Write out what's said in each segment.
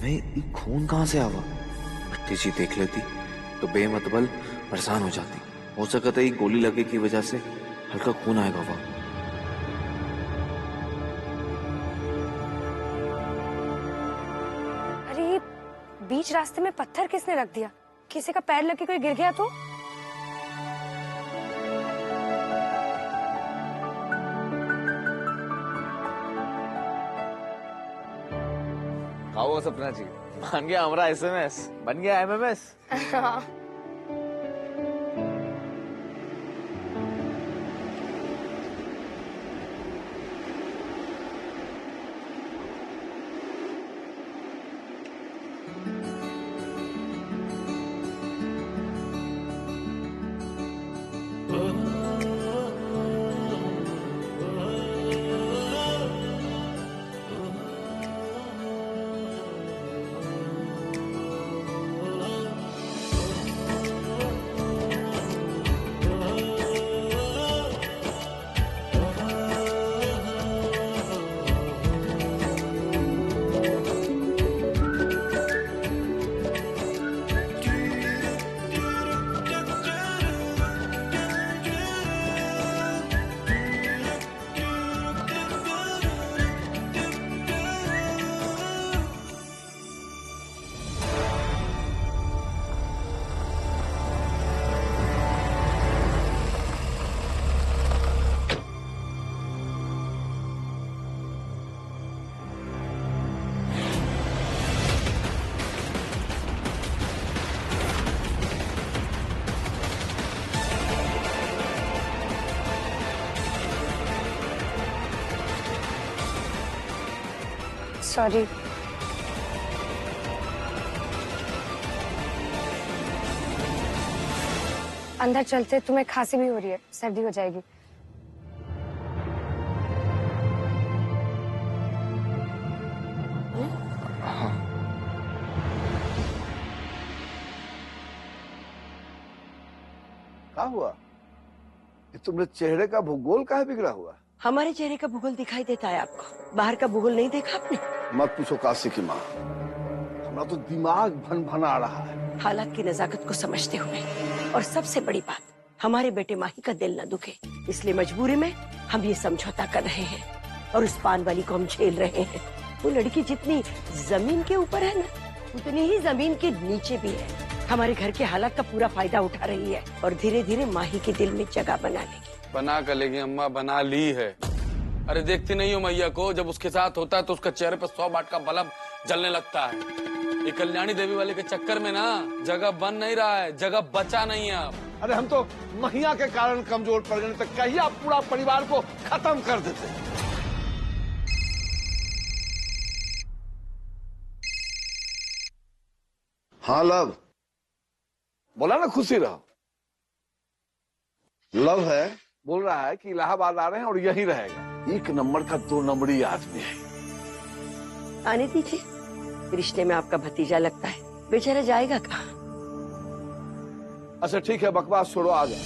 हमें ये खून कहाँ से आवा? भट्टी जी देख लेती तो बेमतबल परेशान हो जाती। हो सकता है ये गोली लगे की वजह से हल्का खून आएगा। वह अरे बीच रास्ते में पत्थर किसने रख दिया? किसी का पैर लग के कोई गिर गया तो? आओ सपना जी, मान गया हमारा SMS, बन गया MMS। सॉरी। अंदर चलते, तुम्हें खांसी भी हो रही है, सर्दी हो जाएगी। क्या हुआ? ये तुम्हारे चेहरे का भूगोल काहे बिगड़ा हुआ? हमारे चेहरे का भूगोल दिखाई देता है आपको, बाहर का भूगोल नहीं देखा आपने? मत पूछो काशी की माँ, हमारा तो दिमाग भन भना रहा है। हालात की नजाकत को समझते हुए, और सबसे बड़ी बात, हमारे बेटे माही का दिल न दुखे, इसलिए मजबूरी में हम ये समझौता कर रहे हैं और उस पान वाली को हम झेल रहे हैं। वो लड़की जितनी जमीन के ऊपर है ना, उतनी ही जमीन के नीचे भी है। हमारे घर के हालात का पूरा फायदा उठा रही है और धीरे धीरे माही के दिल में जगह बना लेगी। बना कर लेगी अम्मा, बना ली है। अरे देखती नहीं हो मैया को, जब उसके साथ होता है तो उसका चेहरे पर 100 वाट का बल्ब जलने लगता है। ये कल्याणी देवी वाले के चक्कर में ना जगह बन नहीं रहा है, जगह बचा नहीं है अब। अरे हम तो महिया के कारण कमजोर पड़ गए, तो कहिए आप पूरा परिवार को खत्म कर देते। हाँ लव, बोला ना खुशी रहो। लव है, बोल रहा है कि इलाहाबाद आ रहे हैं और यही रहेगा। 1 नंबर का 2 नंबरी आदमी है। आने दीजिए, रिश्ते में आपका भतीजा लगता है, बेचारा जाएगा कहाँ? अच्छा ठीक है, बकवास छोड़ो, आ जाओ।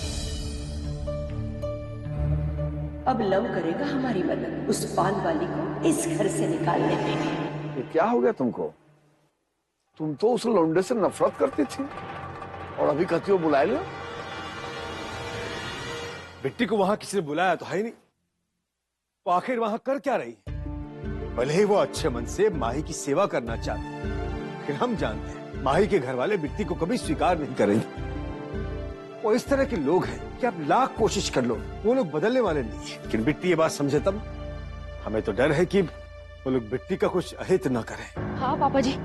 अब लव करेगा हमारी मदद, उस पान वाली को इस घर से निकालने में। ये क्या हो गया तुमको? तुम तो उस लौंडे से नफरत करती थी और अभी कहती हो बुलाए लो। बिट्टी को वहां किसी ने बुलाया तो है ही नहीं, वो आखिर वहां कर क्या रही है? भले ही वो अच्छे मन से माही की सेवा करना चाहती है, लेकिन हम जानते हैं माही के घर वाले बिट्टी को कभी स्वीकार नहीं करेंगे। वो इस तरह के लोग हैं कि आप लाख कोशिश कर लो, वो लोग बदलने वाले नहीं है। लेकिन बिट्टी ये बात समझे तब। हमें तो डर है कि वो लोग बिट्टी का कुछ अहित न करें। हाँ पापा जी,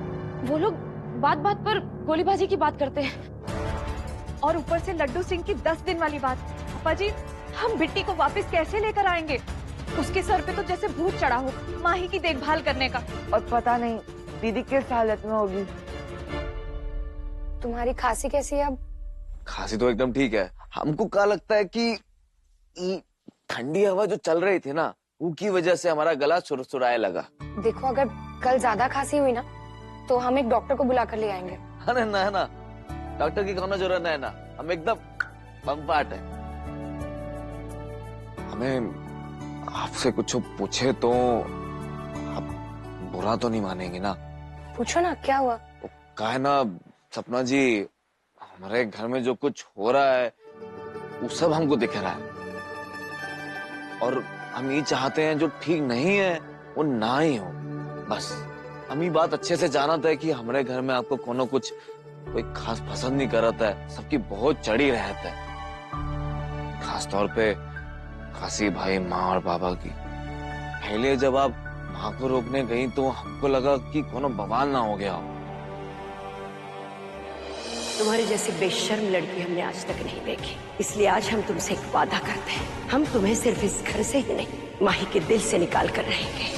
वो लोग बात बात पर गोलीबाजी की बात करते हैं और ऊपर से लड्डू सिंह की 10 दिन वाली बात। पापा जी, हम बिट्टी को वापस कैसे लेकर आएंगे? उसके सर पे तो जैसे भूत चढ़ा हो माही की देखभाल करने का। और पता नहीं दीदी किस हालत में होगी। तुम्हारी खांसी कैसी है अब? खांसी तो एकदम ठीक है। हमको क्या लगता है कि ठंडी हवा जो चल रही थी ना, उसकी वजह से हमारा गला सुरसुराए लगा। देखो, अगर कल ज्यादा खांसी हुई ना तो हम एक डॉक्टर को बुला कर ले आएंगे। अरे ना, डॉक्टर की कोनो जरूरत नहीं ना, हम एकदम बम्पाट है। हमें आपसे कुछ पूछे तो आप बुरा तो नहीं मानेंगे ना? पूछो ना क्या हुआ। कहा है ना सपना जी, हमारे घर में जो कुछ हो रहा है वो सब हमको दिख रहा है, और हम ये चाहते हैं जो ठीक नहीं है वो ना ही हो। बस हम ये बात अच्छे से जानते हैं कि हमारे घर में आपको कोनो कुछ कोई खास पसंद नहीं करता है, सबकी बहुत चढ़ी रहता है, खास तौर पे खासी भाई माँ और बाबा की। पहले जब आप माँ को रोकने गई तो हमको लगा कि कोनो बवाल ना हो गया हो। तुम्हारी जैसी बेशर्म लड़की हमने आज तक नहीं देखी, इसलिए आज हम तुमसे एक वादा करते हैं, हम तुम्हें सिर्फ इस घर से ही नहीं माही के दिल से निकाल कर रहेंगे।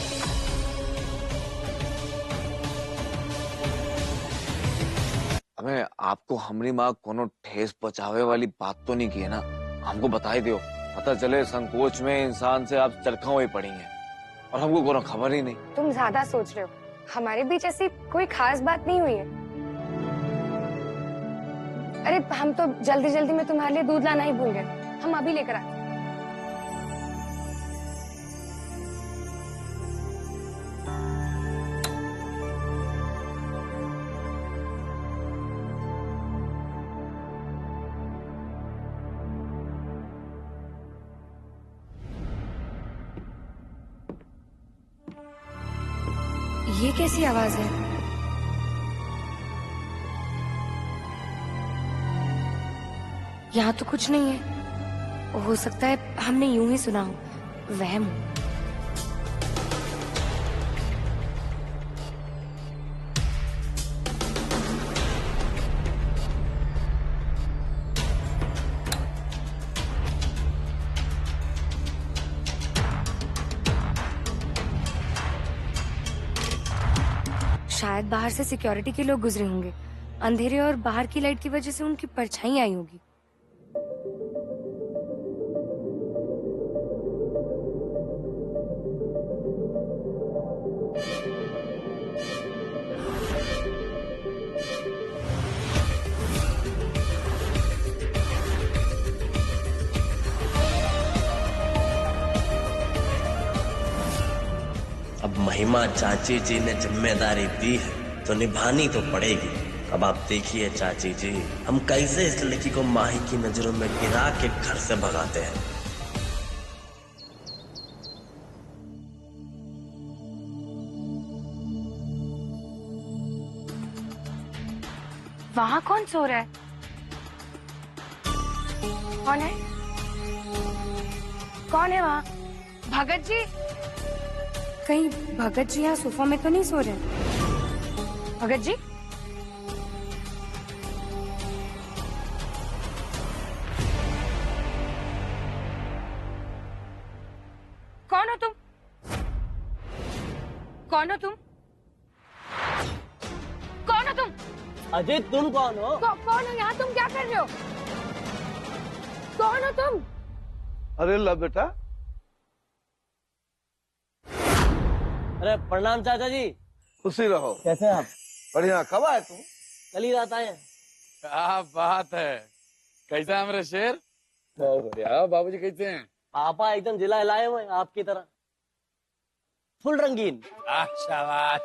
हमें आपको हमारी माँ कोनो ठेस पहुंचावे वाली बात तो नहीं की है ना? हमको बता ही दो, पता चले संकोच में इंसान से आप चरखा हुए पड़ी हैं और हमको कोनो खबर ही नहीं। तुम ज्यादा सोच रहे हो, हमारे बीच ऐसी कोई खास बात नहीं हुई है। अरे हम तो जल्दी जल्दी में तुम्हारे लिए दूध लाना ही भूल गए, हम अभी लेकर आते। ये कैसी आवाज है? यहाँ तो कुछ नहीं है, हो सकता है हमने यूं ही सुना हो, वहम हो। शायद बाहर से सिक्योरिटी के लोग गुजरे होंगे, अंधेरे और बाहर की लाइट की वजह से उनकी परछाई आई होगी। अब महिमा चाची जी ने जिम्मेदारी दी है तो निभानी तो पड़ेगी। अब आप देखिए चाची जी, हम कैसे इस लड़की को माही की नजरों में गिरा के घर से भगाते हैं। वहाँ कौन सो रहा है? कौन है? कौन है वहाँ? भगत जी? कहीं भगत जी यहाँ सोफा में तो नहीं सो रहे? भगत जी? कौन हो तुम? कौन हो तुम? कौन हो तुम? अजय तुम कौन हो? कौन हो यहाँ? तुम क्या कर रहे हो? कौन हो तुम? अरे ला बेटा। अरे प्रणाम चाचा जी। खुशी रहो। कैसे हैं आप? बढ़िया। कब आए तुम? कल ही रात आए। क्या बात है, कैसा है मेरे शेर? बहुत बढ़िया। बाबूजी कैसे हैं? पापा एकदम जिला हिलाए हुए हैं आपकी तरह, फुल रंगीन। शाबाश।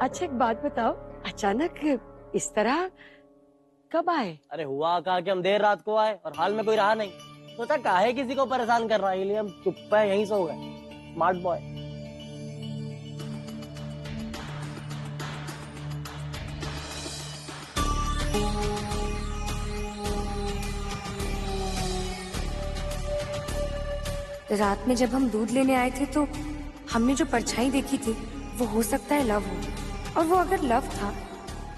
अच्छा एक बात बताओ, अचानक इस तरह कब आए? अरे हुआ कहा कि हम देर रात को आए और हाल में कोई रहा नहीं, सोचा काहे किसी को परेशान कर रहा है, इसलिए हम चुप है यहीं सो गए। Smart boy. रात में जब हम दूध लेने आए थे तो हमने जो परछाई देखी थी वो हो सकता है लव हो, और वो अगर लव था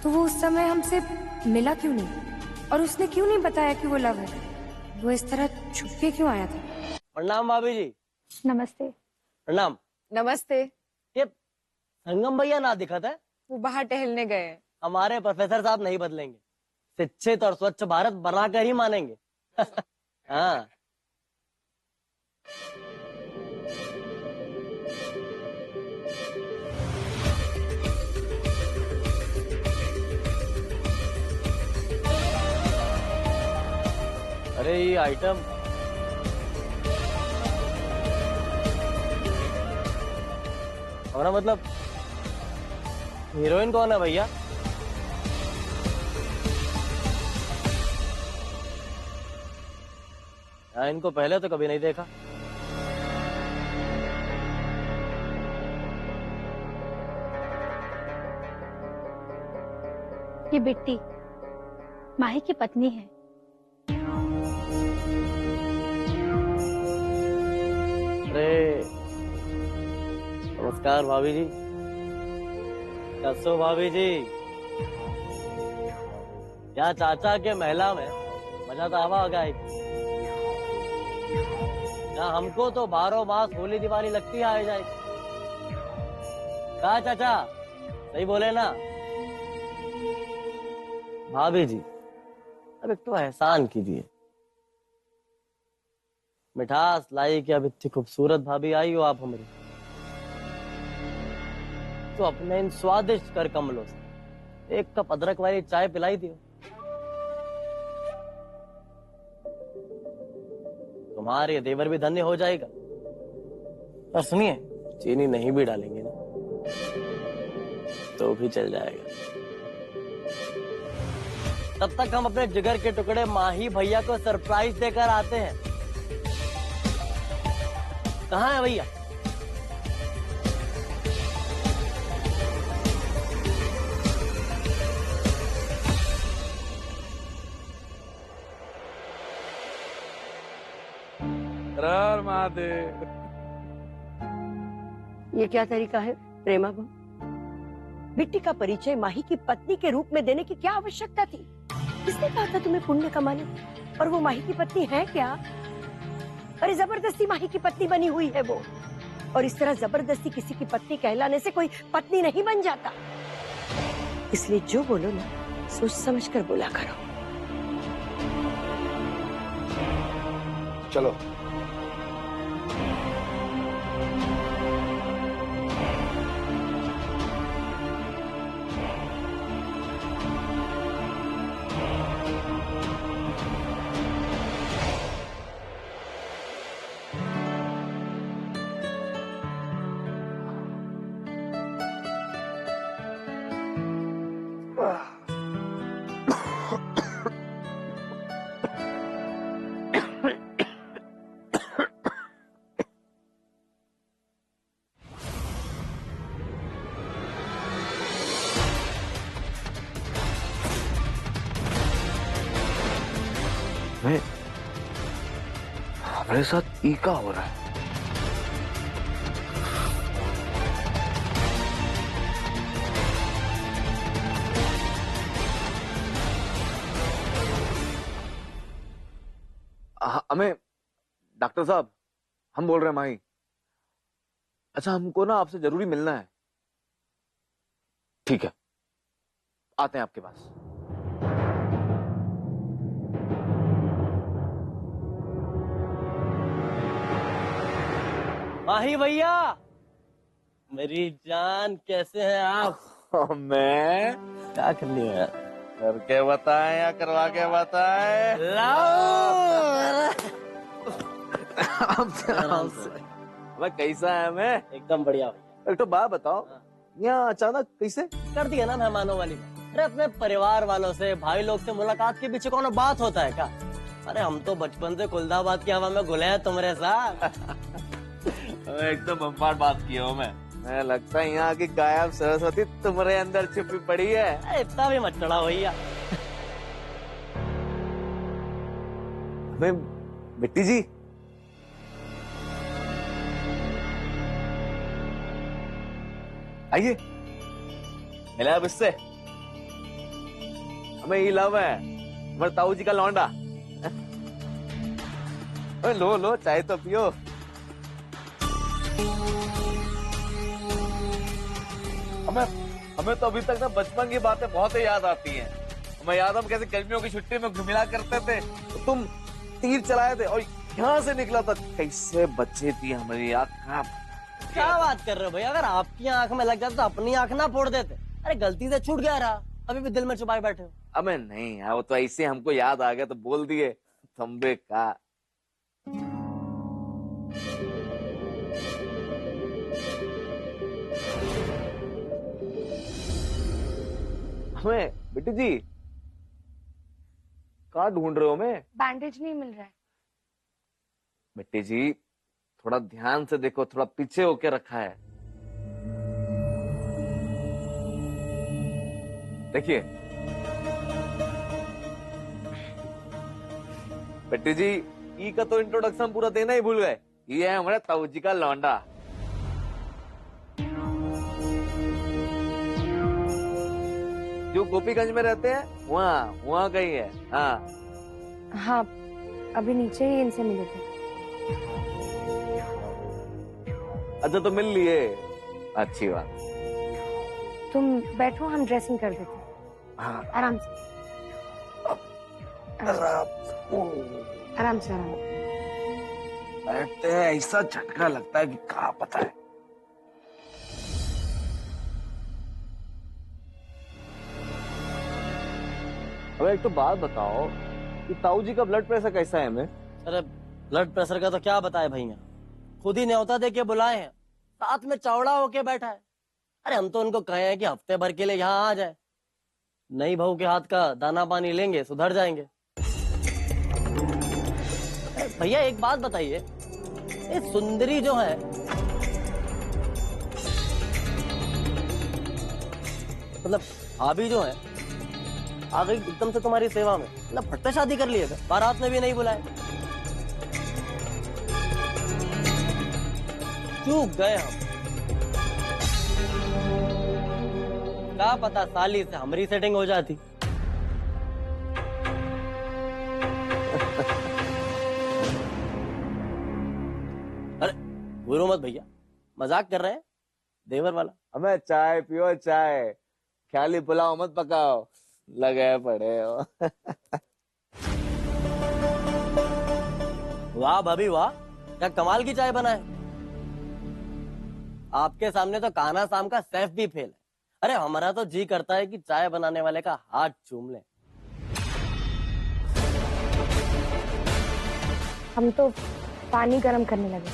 तो वो उस समय हमसे मिला क्यों नहीं, और उसने क्यों नहीं बताया कि वो लव है? वो इस तरह छुप के क्यों आया था? प्रणाम भाभी जी। नमस्ते। प्रणाम। नमस्ते। ये संगम भैया ना दिखा था, वो बाहर टहलने गए हैं। हमारे प्रोफेसर साहब नहीं बदलेंगे, शिक्षित और स्वच्छ भारत बनाकर ही मानेंगे। हाँ। अरे ये आइटम हमारा मतलब हीरोइन कौन है भैया? इनको पहले तो कभी नहीं देखा। ये बिट्टी माही की पत्नी है। अरे नमस्कार भाभी जी। कैसे हो भाभी जी? क्या चाचा के महिला में मजा तो आवा होगा। क्या हमको तो 12 मास होली दिवाली लगती है आ जाए। कहा चाचा सही बोले ना? भाभी जी अब एक तो एहसान कीजिए, मिठास लाई कि अब इतनी खूबसूरत भाभी आई हो आप हमारी, तो अपने इन स्वादिष्ट कर कमलों से एक कप अदरक वाली चाय पिलाई दियो। तुम्हारे ये देवर भी धन्य हो जाएगा। और सुनिए, चीनी नहीं भी डालेंगे ना तो भी चल जाएगा। तब तक हम अपने जिगर के टुकड़े माही भैया को सरप्राइज देकर आते हैं। कहाँ है भैया? हर महादेव। ये क्या तरीका है प्रेमा को? बिट्टी का परिचय माही की पत्नी के रूप में देने की क्या आवश्यकता थी? किसने कहा था तुम्हें पुण्य कमाने? और वो माही की पत्नी है क्या? अरे जबरदस्ती माही की पत्नी बनी हुई है वो। और इस तरह जबरदस्ती किसी की पत्नी कहलाने से कोई पत्नी नहीं बन जाता। इसलिए जो बोलो ना सोच समझ कर बोला करो। चलो हमारे साथ ई का हो रहा है? हमें डॉक्टर साहब, हम बोल रहे हैं माही। अच्छा, हमको ना आपसे जरूरी मिलना है। ठीक है, आते हैं आपके पास। माही भैया, मेरी जान कैसे हैं आप? मैं क्या कर लिया यार? करके बताएं या करवा के बताएं? मैं कैसा है? मैं एकदम बढ़िया भैया। एक तो बात बताओ, यहाँ अचानक कैसे कर दिया ना मेहमानों वाली बात। अरे अपने परिवार वालों से, भाई लोग से मुलाकात के पीछे कौन बात होता है क्या? अरे हम तो बचपन से कुलदाबाद की हवा में घुले हैं तुम्हारे साथ। एकदम बम्पार बात की हो। मैं लगता है यहाँ की गायब सरस्वती तुम्हारे अंदर छुपी पड़ी है। इतना भी मत चढ़ा भैया। बिट्टी जी, आइए, मिला अब इससे। हमें ये लव है, हमारे ताऊ जी का लौंडा। लो लो, चाय तो पियो। हमें तो अभी तक ना बचपन की बातें बहुत ही याद आती हैं। हमें याद, हम कैसे गर्मियों की छुट्टी में घुमिला करते थे, तो तुम तीर चलाए थे और यहाँ से निकला था। कैसे बच्चे थी हमारी आँख। क्या बात कर रहे हो भैया? अगर आपकी आंख में लग जाता तो अपनी आंख ना फोड़ देते। अरे गलती से छूट गया रहा, अभी भी दिल में छुपाए बैठे हो। अबे नहीं यार, वो तो ऐसे हमको याद आ गया तो बोल दिए। थम्बे का हमें बेटी जी कहाँ ढूंढ रहे हो? मैं बैंडेज नहीं मिल रहा है। बेटी जी थोड़ा ध्यान से देखो, थोड़ा पीछे होके रखा है। देखिए बेटी जी, ई का तो इंट्रोडक्शन पूरा देना ही भूल गए। ये है हमारे ताऊ जी का लौंडा। जो गोपीगंज में रहते हैं वहाँ कहीं है। हाँ हाँ, अभी नीचे ही इनसे मिले थे। अच्छा तो मिल लिए, अच्छी बात। तुम बैठो, हम ड्रेसिंग कर देते हैं। हाँ आराम से आराम से। बैठते हैं, ऐसा झटका लगता है कि कहाँ पता है। अब एक तो बात बताओ कि ताऊ जी का ब्लड प्रेशर कैसा है? हमें अरे ब्लड प्रेशर का तो क्या बताए भैया, खुद ही न्योता दे के बुलाए हैं, साथ में चौड़ा होके बैठा है। अरे हम तो उनको कहे हैं कि हफ्ते भर के लिए यहाँ आ जाए, नई बहू के हाथ का दाना पानी लेंगे, सुधर जाएंगे। भैया एक बात बताइए, ये सुंदरी जो है मतलब भाभी जो है आ गई एकदम से तुम्हारी सेवा में, मतलब फट से शादी कर लिए थे, बारात में भी नहीं बुलाए, चूक गए हम। क्या पता साली से हमारी सेटिंग हो जाती। अरे बुरो मत भैया, मजाक कर रहे हैं देवर वाला। हमें चाय पियो चाय, ख्याली पुलाव मत पकाओ, लगे पड़े हो। वाह भाभी वाह, क्या कमाल की चाय बनाए। आपके सामने तो कान्हा साम का सैफ भी फेल है। अरे हमारा तो जी करता है कि चाय बनाने वाले का हाथ चूम लें। हम तो पानी गर्म करने लगे,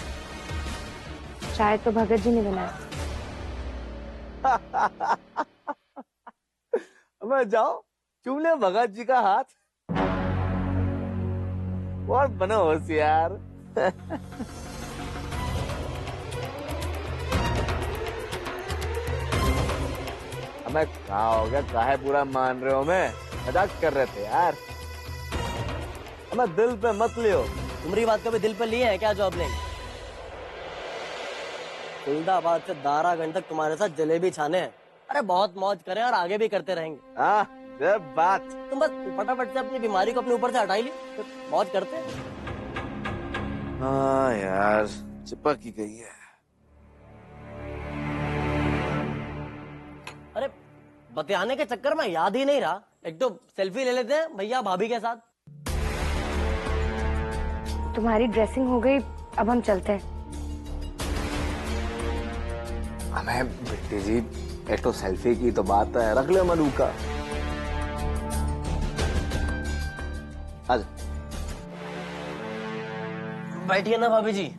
चाय तो भगत जी ने बनाया। मैं जाओ चूम ले भगत जी का हाथ, बहुत बनो होशियार। हमें क्या हो गया, काहे पूरा मान रहे हो? मैं मजाक कर रहे थे यार, हमें दिल पे मत लियो। तुम्हारी बात कभी दिल पे लिए हैं क्या जॉब लेंगे? फरीदाबाद से दारागंज तक तुम्हारे साथ जलेबी छाने हैं। अरे बहुत मौज करें और आगे भी करते रहेंगे। बात तुम बस फटाफट से अपनी बीमारी को अपने ऊपर से हटा ली, तो मौज करते हैं। हाँ यार, चिपक ही गई है। अरे बतियाने के चक्कर में याद ही नहीं रहा, एक तो सेल्फी ले लेते हैं भैया भाभी के साथ। तुम्हारी ड्रेसिंग हो गई, अब हम चलते हैं। हमें बेटी जी एक तो सेल्फी की तो बात है, रख ले मनु का। आज बैठिए ना भाभी जी।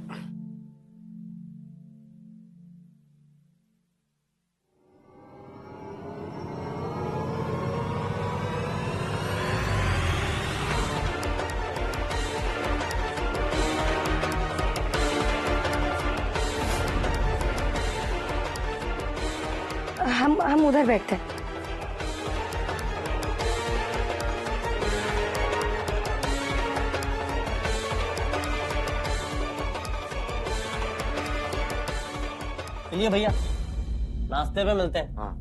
हम उधर बैठते हैं। चलिए भैया, नाश्ते पे मिलते हैं। हाँ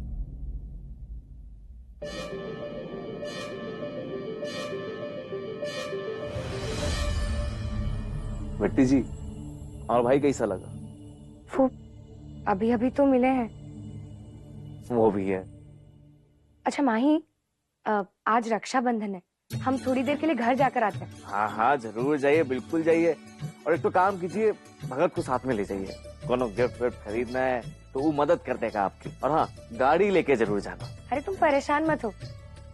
बेटी जी, और भाई कैसा लगा? वो अभी अभी तो मिले हैं। वो भी है। अच्छा माही, आज रक्षाबंधन है, हम थोड़ी देर के लिए घर जाकर आते हैं। हाँ हाँ जरूर जाइए, बिल्कुल जाइए। और एक तो काम कीजिए, भगत को साथ में ले जाइए। कोनो गिफ्ट विफ्ट खरीदना है तो वो मदद कर देगा आपकी। और हाँ, गाड़ी लेके जरूर जाना। अरे तुम परेशान मत हो,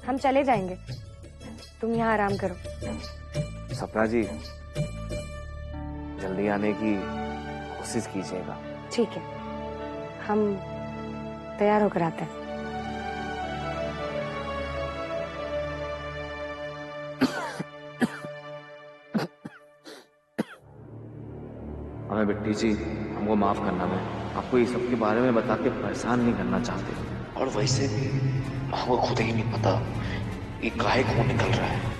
हम चले जाएंगे, तुम यहाँ आराम करो। सपना जी, जल्दी आने की कोशिश कीजिएगा। ठीक है, हम तैयार होकर आते हैं। हमें बिट्टी जी, हमको माफ करना। मैं आपको ये सब के बारे में बता के परेशान नहीं करना चाहते, और वैसे भी हमको खुद ही नहीं पता ये काहे खून निकल रहा है।